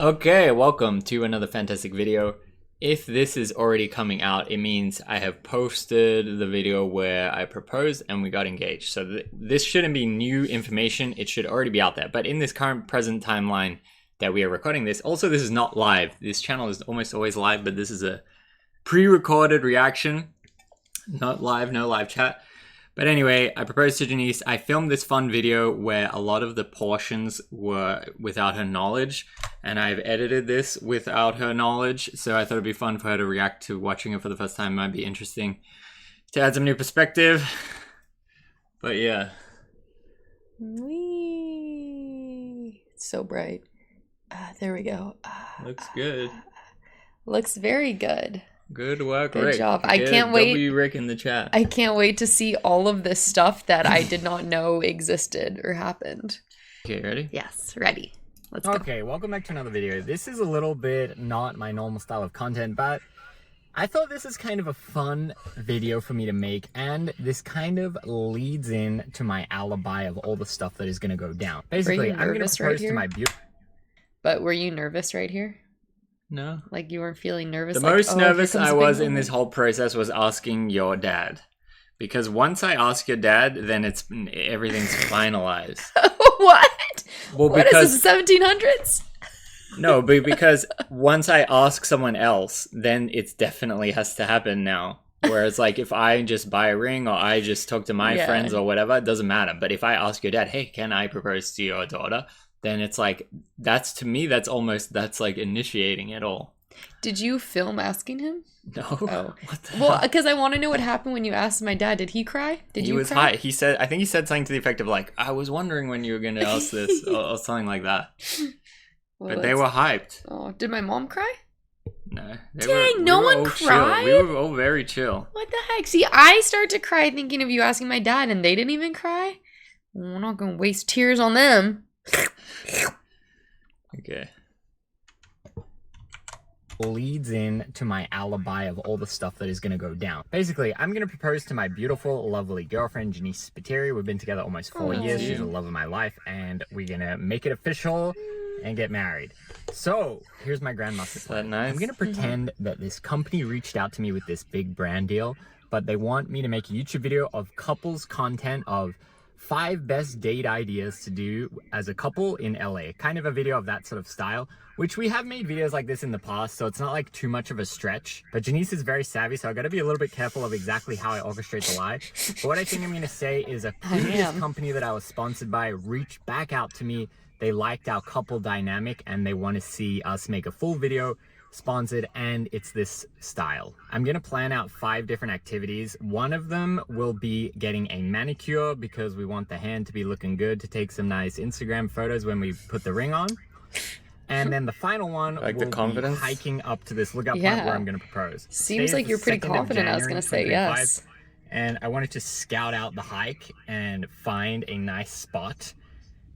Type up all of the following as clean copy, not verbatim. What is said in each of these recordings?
Okay, welcome to another fantastic video. If this is already coming out, it means I have posted the video where I proposed and we got engaged. So this shouldn't be new information, it should already be out there. But in this current present timeline that we are recording this, also this is not live. This channel is almost always live, but this is a pre-recorded reaction. Not live, no live chat. But anyway, I proposed to Janice. I filmed this fun video where a lot of the portions were without her knowledge, and I've edited this without her knowledge, so I thought it'd be fun for her to react to watching it for the first time. It might be interesting to add some new perspective. But yeah. Whee! It's so bright. There we go. Looks good. Looks very good. Good work, Good Rick. job. I can't wait. W Rick in the chat. I can't wait to see all of this stuff that I did not know existed or happened. Okay, ready? Yes, ready. Let's go. Okay, welcome back to another video. This is a little bit not my normal style of content, but I thought this is kind of a fun video for me to make, and this kind of leads in to my alibi of all the stuff that is going to go down. Basically, I'm going to propose to my beautiful... But were you nervous right here? No. Like you weren't feeling nervous? The like, most nervous I was in moment. this whole process was asking your dad. Because once I ask your dad, then everything's finalized. What? Well, what because is this, the 1700s? No, but because once I ask someone else, then it definitely has to happen now. Whereas like if I just buy a ring or I just talk to my friends or whatever, it doesn't matter. But if I ask your dad, hey, can I propose to your daughter? Then it's like, that's to me, that's like initiating it all. Did you film asking him? No. Oh. What the Well, hell? because I want to know what happened when you asked my dad. Did he cry? Did you He was cry? high. He said, I think he said something to the effect of like, I was wondering when you were going to ask this or something like that. Well, But they were hyped. Oh, did my mom cry? No. Dang, no one cried? We were all very chill. What the heck? See, I start to cry thinking of you asking my dad, and they didn't even cry? Well, we're not going to waste tears on them. Okay. leads in to my alibi of all the stuff that is going to go down. Basically, I'm going to propose to my beautiful, lovely girlfriend, Janice Spiteri. We've been together almost 4 years. She's the love of my life, and we're going to make it official and get married. So, here's my grandmaster plan. Nice? I'm going to pretend that this company reached out to me with this big brand deal, but they want me to make a YouTube video of couples content of 5 best date ideas to do as a couple in LA. Kind of a video of that sort of style, which we have made videos like this in the past, so it's not like too much of a stretch. But Janice is very savvy, so I gotta be a little bit careful of exactly how I orchestrate the lie. But what I think I'm gonna say is a previous company that I was sponsored by reached back out to me. They liked our couple dynamic and they want to see us make a full video sponsored, and it's this style. I'm gonna plan out 5 different activities. One of them will be getting a manicure because we want the hand to be looking good to take some nice Instagram photos when we put the ring on. And then the final one like will the confidence? be hiking up to this lookout point where I'm gonna propose. Seems like you're pretty confident I was gonna say yes. And I wanted to scout out the hike and find a nice spot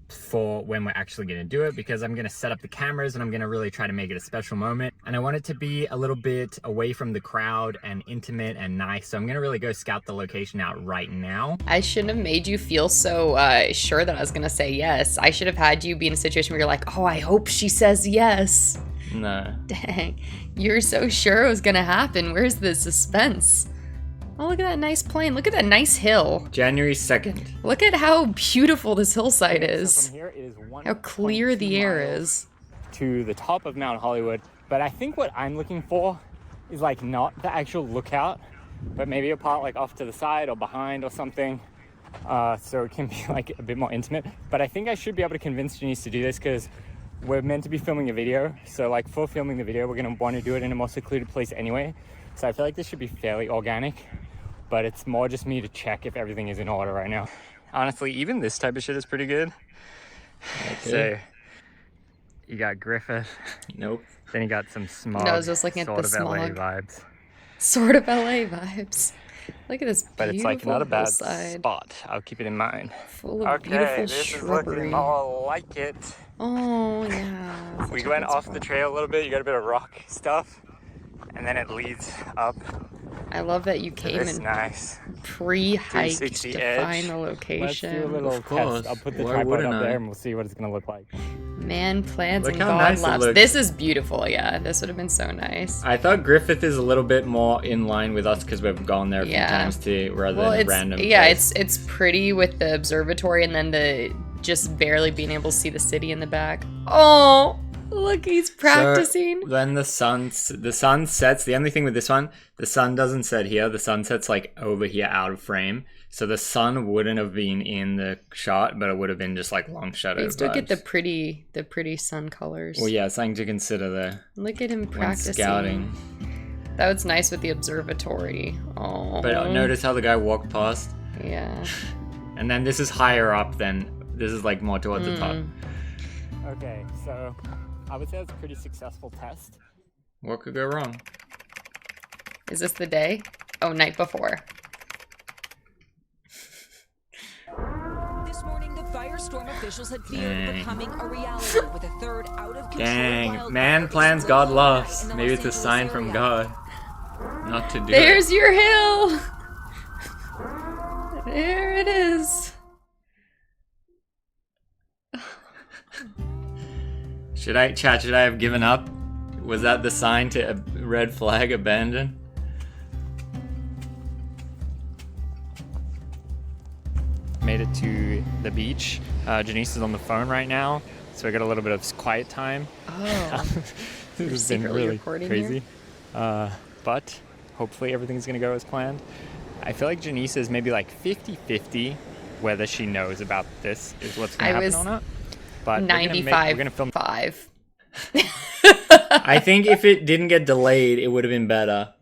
for when we're actually going to do it, because I'm going to set up the cameras and I'm going to really try to make it a special moment, and I want it to be a little bit away from the crowd and intimate and nice, so I'm going to really go scout the location out right now. I shouldn't have made you feel so sure that I was gonna say yes. I should have had you be in a situation where you're like, oh, I hope she says yes. No. Dang, you're so sure it was gonna happen. Where's the suspense? Oh, look at that nice plane. Look at that nice hill. January 2nd. Look at how beautiful this hillside is. So from here, it is How clear the air is. to the top of Mount Hollywood. But I think what I'm looking for is like not the actual lookout, but maybe a part like off to the side or behind or something, so it can be like a bit more intimate. But I think I should be able to convince Janice to do this because we're meant to be filming a video, so like for filming the video we're going to want to do it in a more secluded place anyway, so I feel like this should be fairly organic, but it's more just me to check if everything is in order right now. Honestly, even this type of shit is pretty good. Okay. So you got Griffith. Nope. Then you got some smog. No, I was just looking at sort the of LA smog. vibes. Sort of LA vibes. Look at this beautiful But it's like not a bad hillside, spot. I'll keep it in mind. full of beautiful shrubbery. more like it. Oh yeah. We went off the trail a little bit. You got a bit of rock stuff, and then it leads up. I love that you came It's and nice. pre-hiked 360 to edge. find the Let's do a location. little Of course. test. I'll put the Why tripod wouldn't up I? there and we'll see what it's gonna look like. Man plans Look and how God nice it laughs. looks. This is beautiful. Yeah, this would have been so nice. I thought Griffith is a little bit more in line with us because we've gone there a few Yeah. times too, rather Well, than a it's random yeah, place. it's pretty with the observatory and then the just barely being able to see the city in the back. Oh, look, he's practicing. So then the sun sets. The only thing with this one, the sun doesn't set here. The sun sets like over here, out of frame. So the sun wouldn't have been in the shot, but it would have been just like long shadow. You still get the vibes. pretty sun colors. Well, yeah, something to consider there Look at him when practicing. scouting. That was nice with the observatory. Oh, But notice how the guy walked past, yeah. and then this is higher up than this is like more towards the top. Okay, so I would say it's a pretty successful test. What could go wrong? Is this the day? Oh, night before. This morning, the firestorm officials had feared Dang. becoming a reality with a third out of control Dang, wildfire man plans, God exploding laughs. in the Maybe Los it's a Angeles sign from area. God not to do There's it. your hill. There it is. Should I have given up? Was that the sign to a red flag abandon? Made it to the beach. Janice is on the phone right now, so I got a little bit of quiet time. Oh, This has been secretly really recording crazy. But hopefully everything's gonna go as planned. I feel like Janice is maybe like 50-50 whether she knows about this is what's gonna I happen was or not. But 95. we're gonna film 5. I think if it didn't get delayed, it would have been better.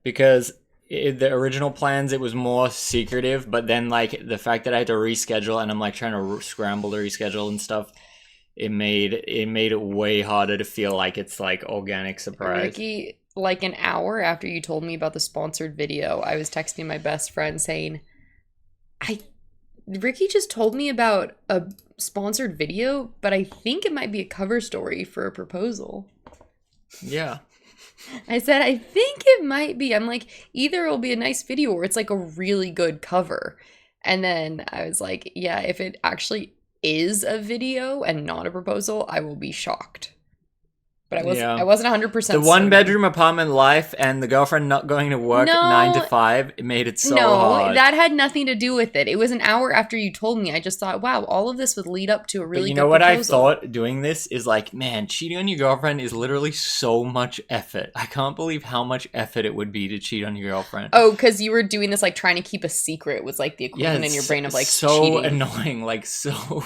Because the original plans, it was more secretive. But then, like, the fact that I had to reschedule and I'm, like, trying to scramble to reschedule and stuff, it made it way harder to feel like it's, like, organic surprise. Ricky, like an hour after you told me about the sponsored video, I was texting my best friend saying, Ricky just told me about a sponsored video, but I think it might be a cover story for a proposal. Yeah. I said, I think it might be. I'm like, either it'll be a nice video or it's like a really good cover. And then I was like, yeah, if it actually is a video and not a proposal, I will be shocked. But I wasn't 100% The certain. one bedroom apartment life and the girlfriend not going to work No. 9 to 5, it made it so No, hard. that had nothing to do with it. It was an hour after you told me. I just thought, wow, all of this would lead up to a really But you good know what proposal. I thought doing this is like, man, cheating on your girlfriend is literally so much effort. I can't believe how much effort it would be to cheat on your girlfriend. Oh, because you were doing this like trying to keep a secret was like the equivalent in your brain of like so cheating. annoying, like so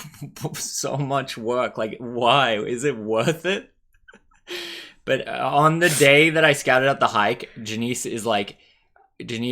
much work. Like, why? Is it worth it? But on the day that I scouted out the hike, Janice is like,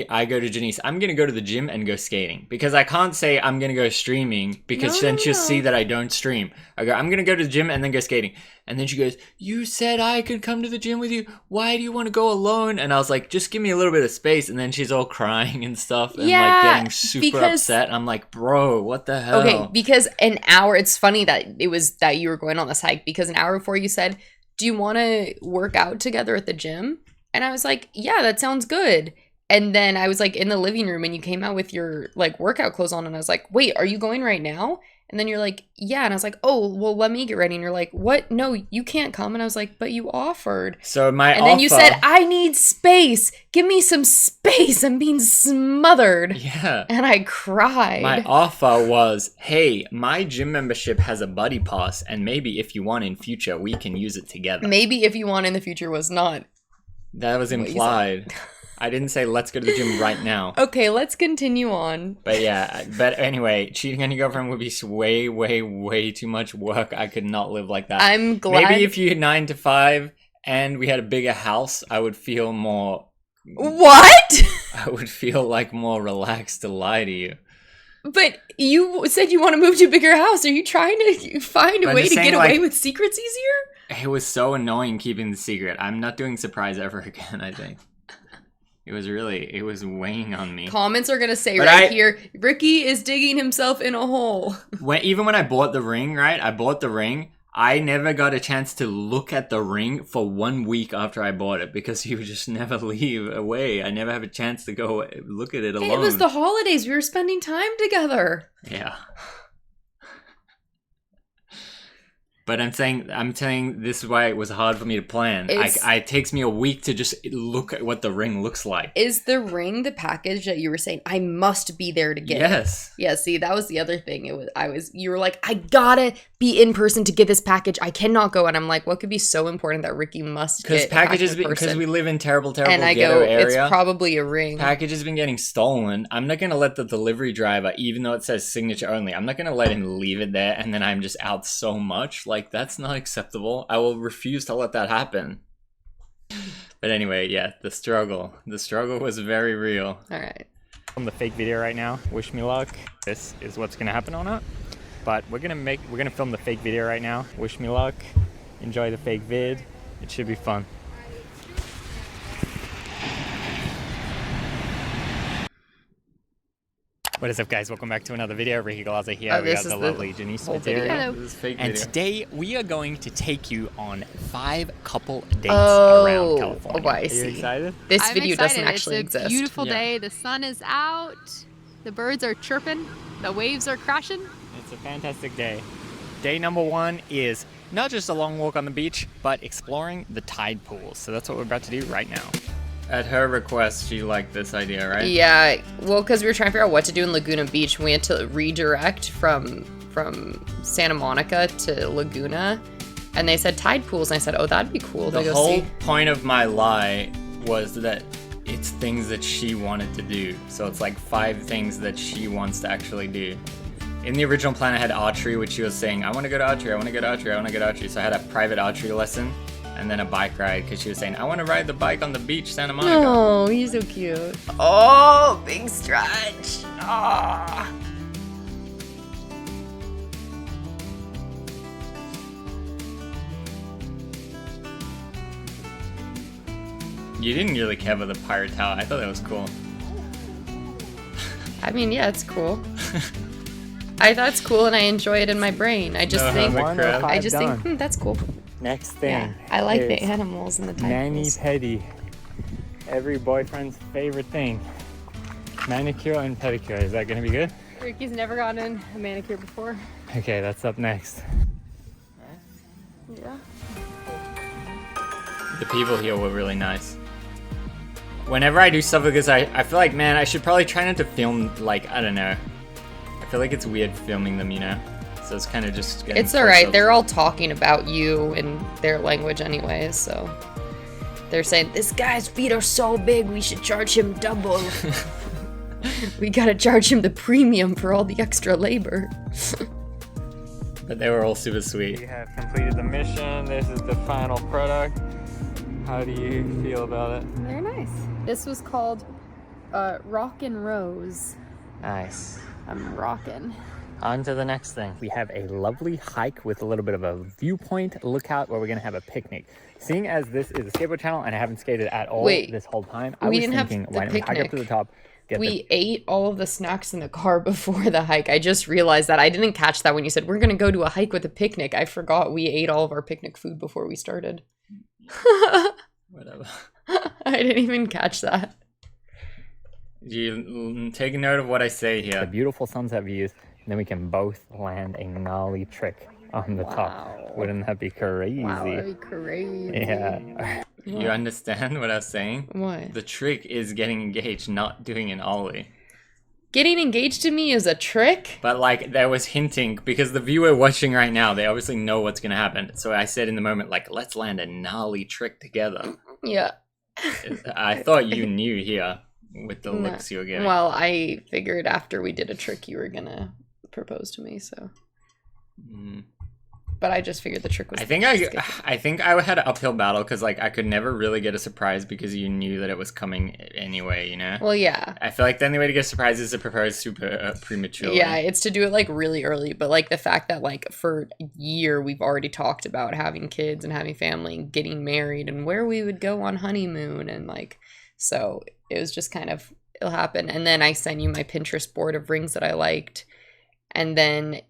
I go to Janice, I'm going to go to the gym and go skating. Because I can't say I'm going to go streaming because then she'll see that I don't stream. I go, I'm going to go to the gym and then go skating. And then she goes, you said I could come to the gym with you. Why do you want to go alone? And I was like, just give me a little bit of space. And then she's all crying and stuff and like getting super upset. And I'm like, bro, what the hell? Okay, because an hour, it's funny that it was that you were going on this hike because an hour before you said, do you want to work out together at the gym? And I was like, yeah, that sounds good. And then I was like in the living room and you came out with your like workout clothes on and I was like, wait, are you going right now? And then you're like, yeah. And I was like, oh, well, let me get ready. And you're like, what? No, you can't come. And I was like, but you offered. So my And then you said, I need space. Give me some space. I'm being smothered. Yeah. And I cried. My offer was, hey, my gym membership has a buddy pass, and maybe if you want in future, we can use it together. Maybe if you want in the future was not. That was What you said. implied. I didn't say let's go to the gym right now. Okay, let's continue on. But yeah, but anyway, cheating on your girlfriend would be way, way, way too much work. I could not live like that. I'm glad. Maybe if you had 9 to 5 and we had a bigger house, I would feel more. What? I would feel like more relaxed to lie to you. But you said you want to move to a bigger house. Are you trying to find a But I'm way just to saying, get away like- with secrets easier? It was so annoying keeping the secret. I'm not doing surprise ever again, I think. It was weighing on me. Comments are going to say But right I- here, Ricky is digging himself in a hole. Even when I bought the ring, right? I bought the ring. I never got a chance to look at the ring for 1 week after I bought it because you would just never leave away. I never have a chance to go look at it alone. It was the holidays. We were spending time together. Yeah. But I'm saying this is why it was hard for me to plan. It takes me a week to just look at what the ring looks like. Is the ring the package that you were saying I must be there to get? Yes. Yeah, see, that was the other thing. You were like, I gotta be in person to get this package. I cannot go. And I'm like, what could be so important that Ricky must get packages because we live in terrible and I ghetto go, area. it's probably a ring. Packages been getting stolen. I'm not gonna let the delivery driver, even though it says signature only, I'm not gonna let him leave it there and then I'm just out so much. Like, that's not acceptable. I will refuse to let that happen. But anyway, yeah, the struggle was very real. All right. From the fake video right now. Wish me luck. This is what's gonna happen on it. But we're gonna film the fake video right now. Wish me luck. Enjoy the fake vid. It should be fun. What is up, guys? Welcome back to another video. Ricky Glaser here. Oh, We got the lovely Janice material. Hello. This is fake And video. today we are going to take you on 5 couple dates around California. Oh, I Are you see. excited? This I'm video excited. doesn't actually it's a exist. beautiful Yeah. day. The sun is out. The birds are chirping. The waves are crashing. It's a fantastic day. Day number 1 is not just a long walk on the beach, but exploring the tide pools. So that's what we're about to do right now. At her request, she liked this idea, right? Yeah, well, because we were trying to figure out what to do in Laguna Beach. We had to redirect from Santa Monica to Laguna, and they said tide pools, and I said, oh, that'd be cool to The go whole see. point of my lie was that it's things that she wanted to do. So it's like 5 things that she wants to actually do. In the original plan, I had archery, which she was saying, I want to go to archery, I want to go to archery, I want to go to archery. So I had a private archery lesson and then a bike ride because she was saying, I want to ride the bike on the beach, Santa Monica. Oh, he's so cute. Oh, big stretch. Ah. You didn't really care for the pirate tower. I thought that was cool. I mean, yeah, it's cool. I thought it's cool, and I enjoy it in my brain. I just No, think, I'm a crab. I just Done. think, that's cool. Next thing. Yeah, I like the is animals and the tide mani pools. pedi. Every boyfriend's favorite thing. Manicure and pedicure. Is that gonna be good? Ricky's never gotten a manicure before. Okay, that's up next. Yeah. The people here were really nice. Whenever I do stuff like this, I feel like, man, I should probably try not to film, like, I don't know. I feel like it's weird filming them, you know? So it's kind of just getting It's alright, close they're up. all talking about you in their language anyways, so. They're saying, this guy's feet are so big, we should charge him double. We gotta charge him the premium for all the extra labor. But they were all super We sweet. have completed the mission. This is the final product. How do you feel about it? Very nice. This was called Rockin' Rose. Nice. I'm rockin'. On to the next thing. We have a lovely hike with a little bit of a viewpoint lookout where we're gonna have a picnic. Seeing as this is a skateboard channel and I haven't skated at all Wait, this whole time, I we was didn't have thinking, the why don't we hike up to picnic. the top, get We ate all of the snacks in the car before the hike. I just realized that. I didn't catch that when you said, we're gonna go to a hike with a picnic. I forgot we ate all of our picnic food before we started. Whatever. I didn't even catch that. You take note of what I say the here. beautiful sunset views, and then we can both land a gnarly trick on the Wow. top. Wouldn't that be crazy? Wow, that'd be crazy. Yeah. You understand what I was saying? What? The trick is getting engaged, not doing an ollie. Getting engaged to me is a trick? But like, there was hinting, because the viewer watching right now, they obviously know what's gonna happen. So I said in the moment, like, let's land a gnarly trick together. Yeah. I thought you knew here with the No. looks you were giving. Well, I figured after we did a trick you were gonna propose to me, so. Mm. But I just figured the trick was. I think I had an uphill battle because like I could never really get a surprise because you knew that it was coming anyway, you know. Well, yeah. I feel like the only way to get a surprise is to propose super prematurely. Yeah, it's to do it like really early, but like the fact that like for a year we've already talked about having kids and having family and getting married and where we would go on honeymoon and like, so it was just kind of, it'll happen. And then I sent you my Pinterest board of rings that I liked, and then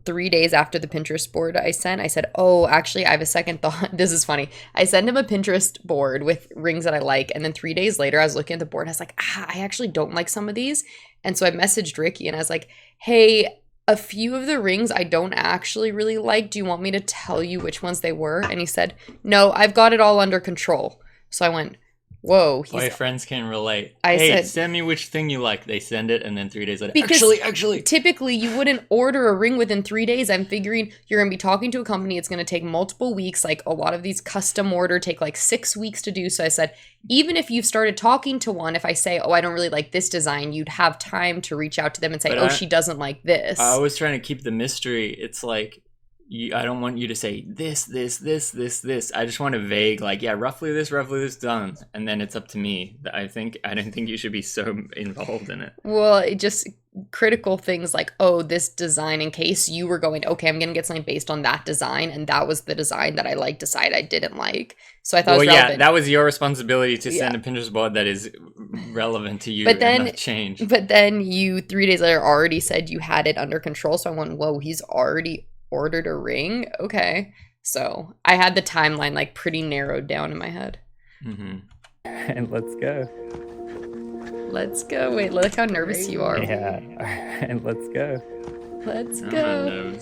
3 days after the Pinterest board I sent, I said, oh, actually, I have a second thought. This is funny. I sent him a Pinterest board with rings that I like. And then 3 days later, I was looking at the board. And I was like, I actually don't like some of these. And so I messaged Ricky and I was like, hey, a few of the rings I don't actually really like. Do you want me to tell you which ones they were? And he said, no, I've got it all under control. So I went, whoa. Boyfriends can relate. I hey, said, send me which thing you like. They send it, and then 3 days later, because actually. typically you wouldn't order a ring within 3 days. I'm figuring you're going to be talking to a company. It's going to take multiple weeks. Like a lot of these custom order take like 6 weeks to do. So I said, even if you've started talking to one, if I say, oh, I don't really like this design, you'd have time to reach out to them and say, she doesn't like this. I was trying to keep the mystery. It's like, I don't want you to say this. I just want a vague, like, yeah, roughly this, done. And then it's up to me. I don't think you should be so involved in it. Well, it just critical things like, oh, this design, in case you were going, okay, I'm going to get something based on that design. And that was the design that I decide I didn't like. So I thought it was relevant. Yeah, that was your responsibility to send a Pinterest board that is relevant to you and not change. But then you 3 days later already said you had it under control. So I went, whoa, he's already ordered a ring. Okay, so I had the timeline like pretty narrowed down in my head. And let's go. Wait, look how nervous you are. Yeah. And let's go.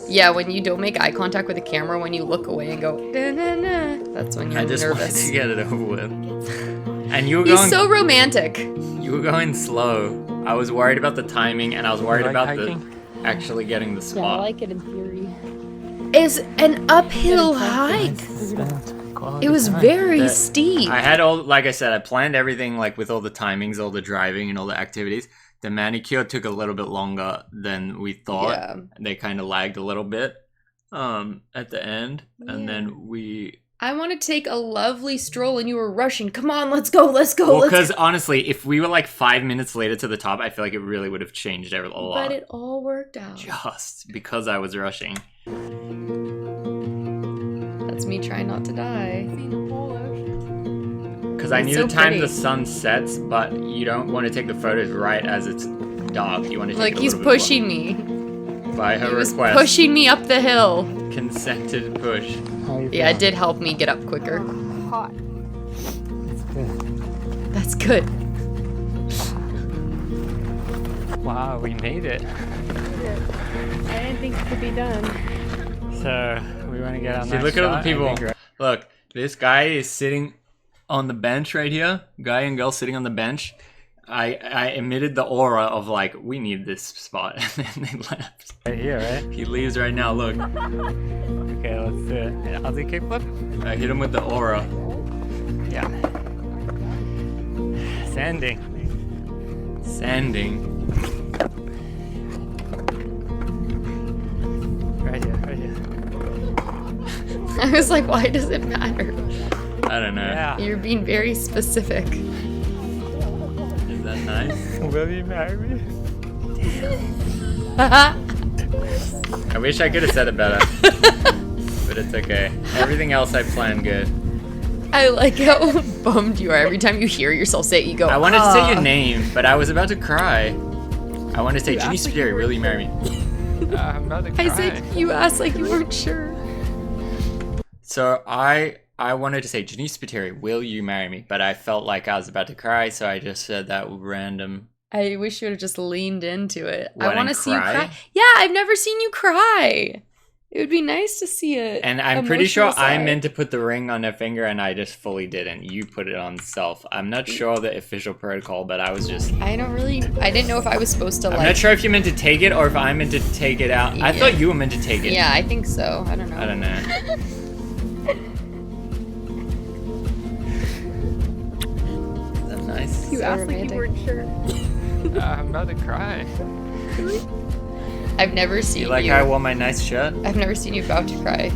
Yeah, when you don't make eye contact with the camera, when you look away and go na, that's when you're nervous. I just wanted to get it over with. And you were He's so romantic. You were going slow. I was worried about the timing, and I was worried about actually getting the spot. Yeah, I like it in theory. It's an uphill hike. It was very steep. I had like I said, I planned everything like with all the timings, all the driving, and all the activities. The manicure took a little bit longer than we thought. Yeah. They kind of lagged a little bit at the end, and then I want to take a lovely stroll and you were rushing. Come on, let's go. Well, because honestly, if we were like 5 minutes later to the top, I feel like it really would have changed a lot. But it all worked out. Just because I was rushing. That's me trying not to die. Because I need to time the sun sets, but you don't want to take the photos right as it's dark. You want to take like he's pushing me. By her request. Pushing me up the hill. Consented push. Yeah, it did help me get up quicker. Hot. That's good. Wow, we made it. I didn't think it could be done. So, we want to get on that look at all the shot, people. Look, this guy is sitting on the bench right here. Guy and girl sitting on the bench. I emitted the aura of like, we need this spot, and then they left. Right here, right? He leaves right now, look. Okay, let's do it. I'll do kickflip. I hit him with the aura. Yeah. Sanding. Right here. I was like, why does it matter? I don't know. Yeah. You're being very specific. Is that nice? Will you marry me? I wish I could have said it better. But it's okay. Everything else I planned good. I like how bummed you are every time you hear yourself say it. You go, I wanted to say your name, but I was about to cry. I wanted to say, Ginny Spiteri, will you marry me? I'm about to cry. I said, you asked like you weren't sure. So I wanted to say, Ginny Spiteri, will you marry me? But I felt like I was about to cry, so I just said that random. I wish you would have just leaned into it. What, I want to see you cry. Yeah, I've never seen you cry. It would be nice to see it. And I'm pretty sure I meant to put the ring on her finger and I just fully didn't. You put it on self. I'm not sure the official protocol, but I was just... I didn't know if I was supposed to I'm not sure if you meant to take it or if I meant to take it out. Yeah. I thought you were meant to take it. Yeah, I think so. I don't know. I don't know. Is that nice? You asked like you weren't sure. I'm about to cry. I've never seen you. You like how I wore my nice shirt? I've never seen you about to cry.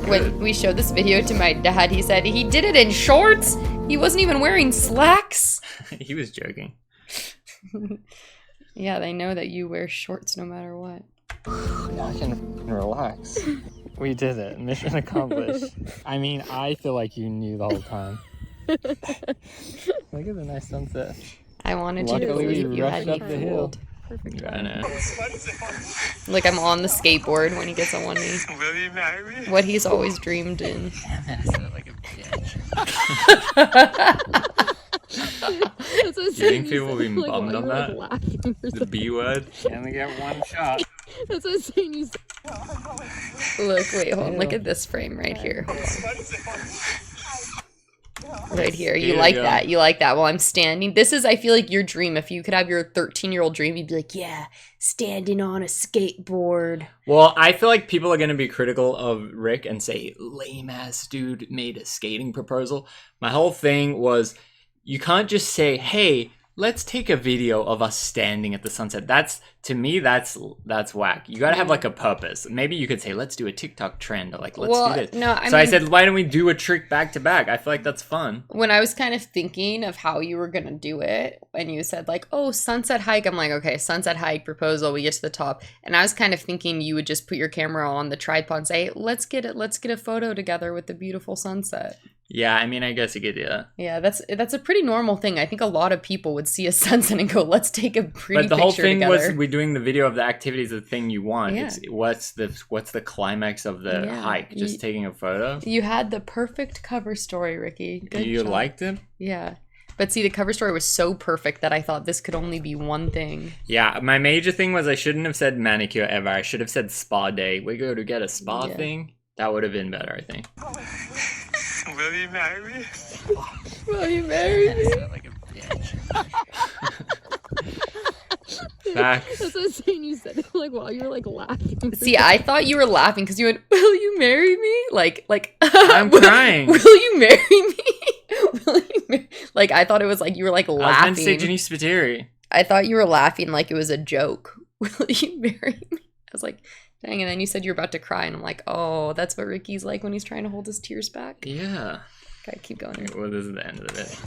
When we showed this video to my dad, he said he did it in shorts. He wasn't even wearing slacks. He was joking. Yeah, they know that you wear shorts no matter what. Now I can relax. We did it. Mission accomplished. I mean, I feel like you knew the whole time. Look at the nice sunset. I wanted you to believe you had me the hill. fooled. perfect I time. know. Like I'm on the skateboard when he gets on one knee. Will you marry me? What he's always dreamed in. That's what You think people will be like, bummed while on you were, that? like, laughing or The something. B word? You only get one shot. That's what I'm saying. You said. Look, wait, hold on. Look at this frame right here. Right here. You Here like we go. that. You like that while I'm standing. This is, I feel like, your dream. If you could have your 13-year-old dream, you'd be like, yeah, standing on a skateboard. Well, I feel like people are going to be critical of Rick and say, lame ass dude made a skating proposal. My whole thing was, you can't just say, hey, let's take a video of us standing at the sunset. That's, to me, that's whack. You got to have like a purpose. Maybe you could say, let's do a TikTok trend, or like, let's do this. No, I So I mean, said, why don't we do a trick back to back? I feel like that's fun. when I was kind of thinking of how you were going to do it, and you said like, oh, sunset hike, I'm like, okay, sunset hike proposal, we get to the top. And I was kind of thinking you would just put your camera on the tripod and say, let's get a photo together with the beautiful sunset. Yeah, I mean, I guess you could do that. Yeah, that's a pretty normal thing. I think a lot of people would see a sunset and go, let's take a pretty But the picture whole thing together. was we're doing the video of the activities, the thing you want. Yeah. It's what's the climax of the Yeah. hike? Just taking a photo. You had the perfect cover story, Ricky. Good You job. liked it? Yeah. But see, the cover story was so perfect that I thought this could only be one thing. Yeah, my major thing was I shouldn't have said manicure ever. I should have said spa day. We go to get a spa Yeah. thing. That would have been better, I think. Will you marry me? Will you marry me? Back. That's what I'm saying. You said like while you were like laughing. See, I thought you were laughing because you went, will you marry me? Like, I'm crying. Will you marry me? Will you like, I thought it was like you were like I was meant laughing. to say Ginny Spiteri. I thought you were laughing like it was a joke. Will you marry me? I was like, dang. And then you said you're about to cry. And I'm like, oh, that's what Ricky's like when he's trying to hold his tears back. Yeah. Okay, keep going. Well, this is the end of it.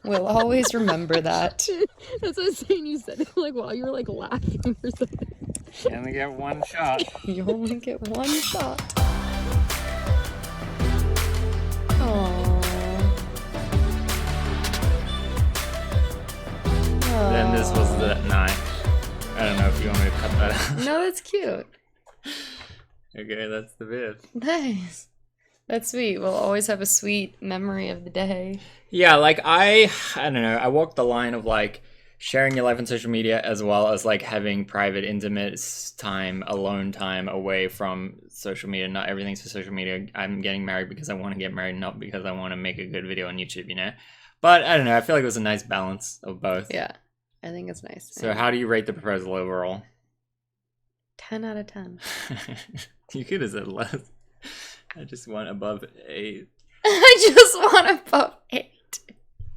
We'll always remember that. That's what I'm saying. You said like while you were like laughing or something. You only get one shot. You only get one shot. Aww. Then this was the night. I don't know if you want me to cut that out. No, that's cute. Okay, that's the bit. Nice. That's sweet. We'll always have a sweet memory of the day. Yeah, like I don't know. I walked the line of like sharing your life on social media as well as like having private, intimate time, alone time away from social media. Not everything's for social media. I'm getting married because I want to get married, not because I want to make a good video on YouTube, you know? But I don't know. I feel like it was a nice balance of both. Yeah, I think it's nice. So how do you rate the proposal overall? 10 out of 10. You could have said less. I just want above 8. I just want above 8.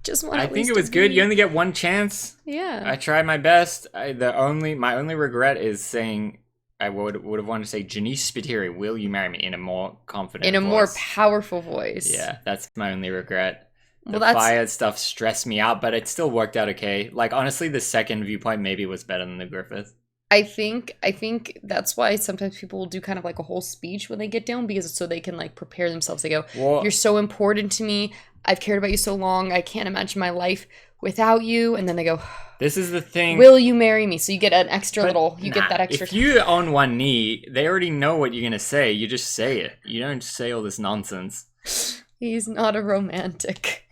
Just want. I at think least it was a good. B. You only get one chance. Yeah. I tried my best. My only regret is saying I would have wanted to say Janice Spiteri, will you marry me, in a more confident in a more voice. powerful voice. Yeah, that's my only regret. The Well, that's fire stuff stressed me out, but it still worked out okay. Like honestly, the second viewpoint maybe was better than the Griffith. I think that's why sometimes people will do kind of like a whole speech when they get down, because so they can like prepare themselves. They go, Well, you're so important to me. I've cared about you so long. I can't imagine my life without you. And then they go, this is the thing. will you marry me? So you get an extra But little, you nah, get that extra. If you're on one knee, they already know what you're gonna say. You just say it. You don't say all this nonsense. He's not a romantic.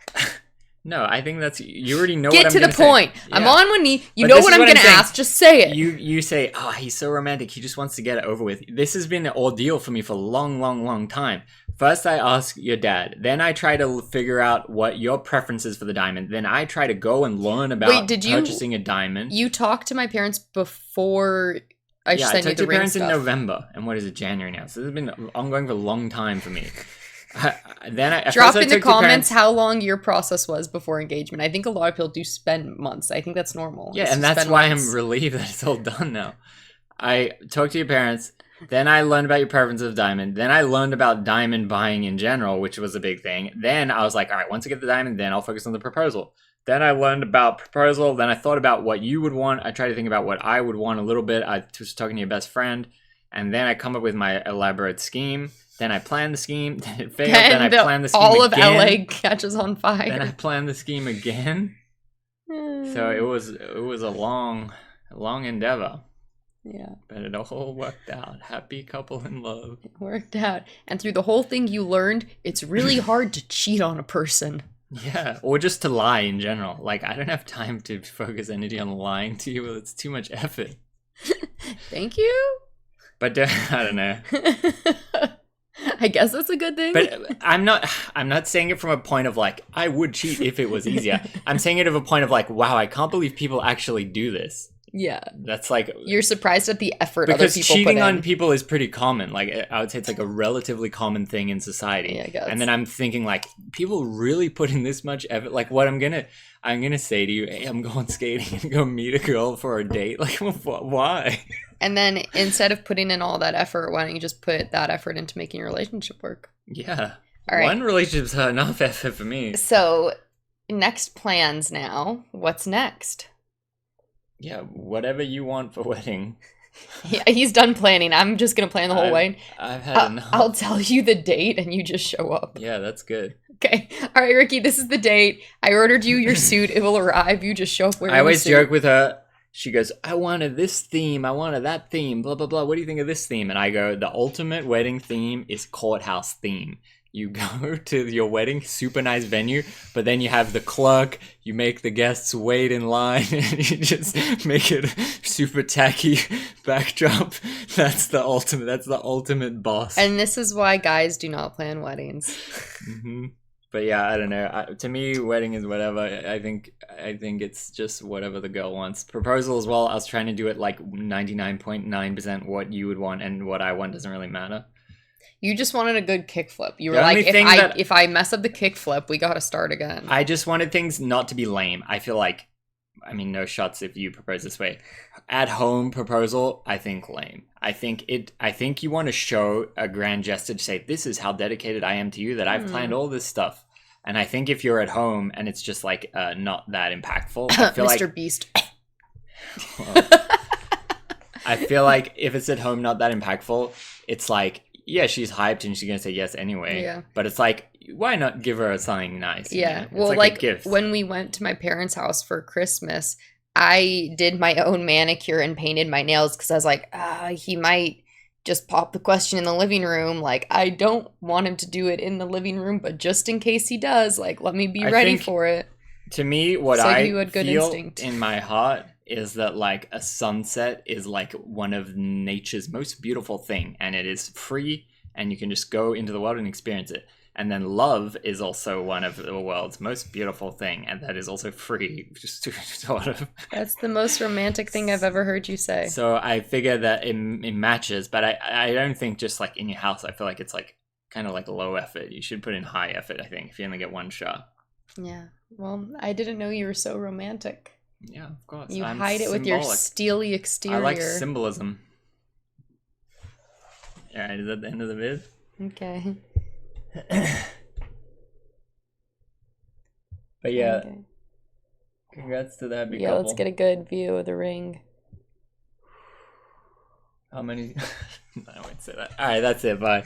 No, I think that's you already know. Get what I'm to the gonna say. point. I'm Yeah. on one knee. You But know this what is I'm what I'm gonna saying. ask. Just say it. You say, oh, he's so romantic. He just wants to get it over with. This has been an ordeal for me for a long time. First, I ask your dad. Then I try to figure out what your preference is for the diamond. Then I try to go and learn about purchasing a diamond. You talked to my parents before I I sent you talked the to your ring parents in stuff. November. And what is it, January now? So this has been ongoing for a long time for me. At Drop first I in the took to your comments parents- how long your process was before engagement. I think a lot of people do spend months. I think that's normal. Yeah, is and to that's spend why months. I'm relieved that it's all done now. I talked to your parents, then I learned about your preference of diamond, then I learned about diamond buying in general, which was a big thing. Then I was like, all right, once I get the diamond, then I'll focus on the proposal. Then I learned about proposal, then I thought about what you would want. I tried to think about what I would want a little bit. I was talking to your best friend, and then I come up with my elaborate scheme. Then I planned the scheme, then it failed, then I planned the scheme all again. of LA catches on fire. Then I planned the scheme again. So it was a long endeavor, Yeah, but it all worked out. Happy couple in love. it worked out. And through the whole thing, you learned it's really hard to cheat on a person. Yeah, or just to lie in general. Like, I don't have time to focus energy on lying to you. It's too much effort. Thank you. But I don't know. I guess that's a good thing. But I'm not saying it from a point of like, I would cheat if it was easier. I'm saying it of a point of like, wow, I can't believe people actually do this. Yeah. That's like, You're surprised at the effort other because people cheating put in. on people is pretty common. Like, I would say it's like a relatively common thing in society. Yeah, I guess. And then I'm thinking like, people really put in this much effort. Like, what I'm gonna say to you, hey, I'm going skating and go meet a girl for a date. Like, why? And then instead of putting in all that effort, why don't you just put that effort into making your relationship work? Yeah. All right. One relationship's not enough effort for me. So, next plans now. What's next? Yeah, whatever you want for wedding. Yeah, he's done planning. I'm just going to plan the whole way. I've had enough. I'll tell you the date and you just show up. Yeah, that's good. Okay. All right, Ricky, this is the date. I ordered you your suit. It will arrive. You just show up wearing I always the suit. joke with her. She goes, I wanted this theme. I wanted that theme. Blah, blah, blah. What do you think of this theme? And I go, the ultimate wedding theme is courthouse theme. You go to your wedding, super nice venue, but then you have the clerk, you make the guests wait in line, and you just make it super tacky backdrop. That's the ultimate boss. And this is why guys do not plan weddings. Mm-hmm. But yeah, I don't know. To me, wedding is whatever. I think it's just whatever the girl wants. Proposal as well. I was trying to do it like 99.9% what you would want, and what I want doesn't really matter. You just wanted a good kickflip. You were The like, only thing if I mess up the kickflip, we gotta start again. I just wanted things not to be lame. I feel like, I mean, no shots if you propose this way. At home proposal, I think lame. I think you want to show a grand gesture to say, this is how dedicated I am to you, that I've planned all this stuff. And I think if you're at home and it's just like not that impactful, I feel Mr. like Beast. I feel like if it's at home not that impactful, it's like, yeah, she's hyped and she's gonna say yes anyway. Yeah. But it's like, why not give her something nice? Yeah. It's Well, a like gift. when we went to my parents' house for Christmas, I did my own manicure and painted my nails because I was like, he might just pop the question in the living room. Like, I don't want him to do it in the living room, but just in case he does, like, let me be ready think for it. To me, what So I you had good feel instinct. in my heart is that like a sunset is like one of nature's most beautiful thing, and it is free, and you can just go into the world and experience it. And then love is also one of the world's most beautiful thing, and that is also free, just sort of. That's the most romantic thing I've ever heard you say. So I figure that it matches, but I don't think just like in your house. I feel like it's like kind of like low effort. You should put in high effort, I think, if you only get one shot. Yeah. Well, I didn't know you were so romantic. Yeah, of course. You I'm hide it with your symbolic. steely exterior. I like symbolism. Alright, is that the end of the vid? Okay. But yeah, Okay. congrats to the happy Yeah, couple. let's get a good view of the ring. How many? I won't say that. Alright, that's it. Bye.